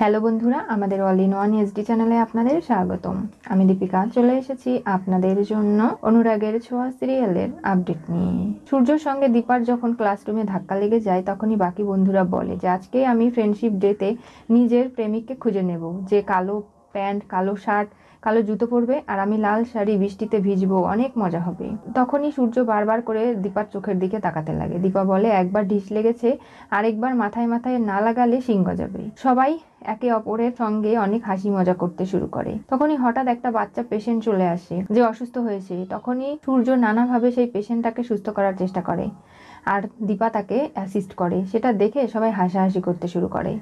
Hello বন্ধুরা, আমাদের all in one SD চ্যানেলে আপনাদের স্বাগতম। আমি দীপিকা চলে এসেছি আপনাদের জন্য অনুরাগের ছোঁয়া সিরিয়ালের আপডেট নিয়ে। সূর্যর সঙ্গে দীপার যখন ক্লাসরুমে ধাক্কা লেগে যায়, তখনই বাকি বন্ধুরা বলে যে আজকে আমি ফ্রেন্ডশিপ ডেতে নিজের প্রেমিককে খুঁজে নেব, যে কালো প্যান্ট, কালো শার্ট, কালো জুতো পরবে, আর আমি লাল শাড়ি, বৃষ্টিতে ভিজবো, অনেক মজা হবে। তখনই সূর্য বারবার করে দীপার চোখের দিকে তাকাতে লাগে। দীপা বলে, একবার ঢিস লেগেছে, আরেকবার মাথায় মাথায় না লাগালে শিং গজাবে। সবাই একে অপরের সঙ্গে অনেক হাসি মজা করতে শুরু করে। তখনই হঠাৎ একটা বাচ্চা পেশেন্ট চলে আসে, যে অসুস্থ হয়েছে। তখনই সূর্য নানাভাবে সেই পেশেন্টটাকে সুস্থ করার চেষ্টা করে, আর দীপা তাকে অ্যাসিস্ট করে। সেটা দেখে সবাই হাসাহাসি করতে শুরু করে।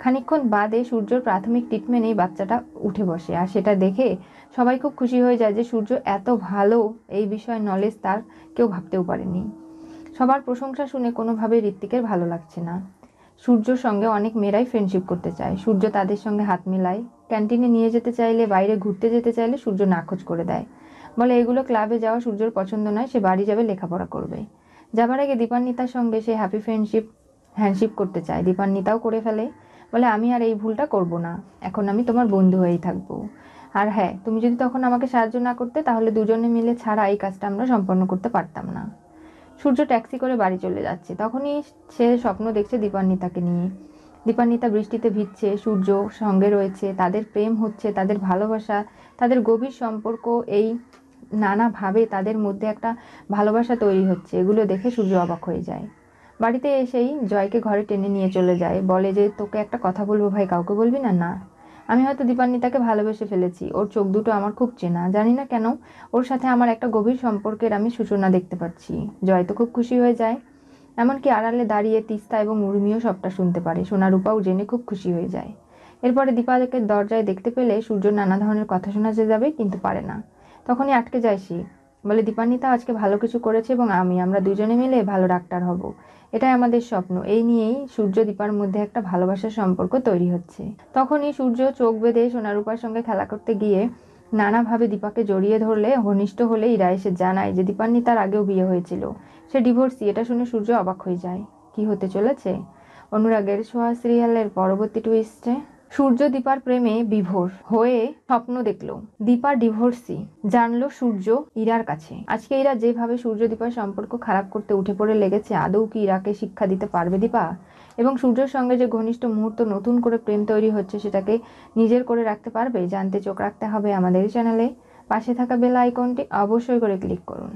খানিকক্ষণ বাদে সূর্যর প্রাথমিক ট্রিটমেন্টেই বাচ্চাটা উঠে বসে, আর সেটা দেখে সবাই খুব খুশি হয়ে যায় যে সূর্য এত ভালো, এই বিষয়ে নলেজ তার কেউ ভাবতেও পারেনি। সবার প্রশংসা শুনে কোনোভাবেই ঋত্বিকের ভালো লাগছে না। সূর্যর সঙ্গে অনেক মেয়েরাই ফ্রেন্ডশিপ করতে চায়, সূর্য তাদের সঙ্গে হাত মেলায়। ক্যান্টিনে নিয়ে যেতে চাইলে, বাইরে ঘুরতে যেতে চাইলে সূর্য নাকচ করে দেয়, বলে এগুলো ক্লাবে যাওয়া সূর্যর পছন্দ নয়, সে বাড়ি যাবে, লেখাপড়া করবে। যাবার আগে দীপান্বিতার সঙ্গে সে হ্যাপি ফ্রেন্ডশিপ হ্যান্ডশিপ করতে চায়, দীপান্বিতাও করে ফেলে, বলে আমি আর এই ভুলটা করব না, এখন আমি তোমার বন্ধু হয়েই থাকবো। আর হ্যাঁ, তুমি যদি তখন আমাকে সাহায্য না করতে, তাহলে দুজনে মিলে ছাড়া এই কাজটা আমরা সম্পন্ন করতে পারতাম না। সূর্য ট্যাক্সি করে বাড়ি চলে যাচ্ছে, তখনই সে স্বপ্ন দেখছে দীপান্বিতাকে নিয়ে। দীপান্বিতা বৃষ্টিতে ভিজছে, সূর্য সঙ্গে রয়েছে, তাদের প্রেম হচ্ছে, তাদের ভালোবাসা, তাদের গভীর সম্পর্ক, এই নানাভাবে তাদের মধ্যে একটা ভালোবাসা তৈরি হচ্ছে। এগুলো দেখে সূর্য অবাক হয়ে যায়। বাড়িতে এসেই জয়কে ঘরে টেনে নিয়ে চলে যায়, বলে যে তোকে একটা কথা বলবো ভাই, কাউকে বলবি না। না, আমি হয়তো দীপান্বিতাকে ভালোবেসে ফেলেছি, ওর চোখ দুটো আমার খুব চেনা, জানি না কেন ওর সাথে আমার একটা গভীর সম্পর্কের আমি সূচনা দেখতে পাচ্ছি। জয় তো খুব খুশি হয়ে যায়, এমনকি আড়ালে দাঁড়িয়ে তিস্তা এবং উর্মিও সবটা শুনতে পারে। সোনারূপাও জেনে খুব খুশি হয়ে যায়। এরপরে দীপাকে দরজায় দেখতে পেলে সূর্য নানা ধরনের কথা শোনাতে যাবে, কিন্তু পারে না। তখনই আটকে যায় সে, বলে দীপান্বিতা আজকে ভালো কিছু করেছে এবং আমরা দুজনে মিলে ভালো ডাক্তার হব, এটাই আমাদের স্বপ্ন। এই নিয়েই সূর্য দীপার মধ্যে একটা ভালোবাসার সম্পর্ক তৈরি হচ্ছে। তখনই সূর্য চোখ বেঁধে সোনারূপার সঙ্গে খেলা করতে গিয়ে নানাভাবে দীপাকে জড়িয়ে ধরলে, ঘনিষ্ঠ হলে ইরা এসে জানায় যে দীপান্বিতার আগেও বিয়ে হয়েছিল, সে ডিভোর্সি। এটা শুনে সূর্য অবাক হয়ে যায়। কি হতে চলেছে অনুরাগের ছোঁয়া সিরিয়ালের পরবর্তী টুইস্টে? সূর্য দীপার প্রেমে বিভোর হয়ে স্বপ্ন দেখলো দীপা ডিভোর্সি, জানলো সূর্য ইরার কাছে। আজকে ইরা যেভাবে সূর্য দীপার সম্পর্ক খারাপ করতে উঠে পড়ে লেগেছে, আদৌ কি ইরাকে শিক্ষা দিতে পারবে দীপা? এবং সূর্যের সঙ্গে যে ঘনিষ্ঠ মুহূর্ত, নতুন করে প্রেম তৈরি হচ্ছে, সেটাকে নিজের করে রাখতে পারবে? জানতে চোখ রাখতে হবে আমাদের চ্যানেলে। পাশে থাকা বেল আইকনটি অবশ্যই করে ক্লিক করুন।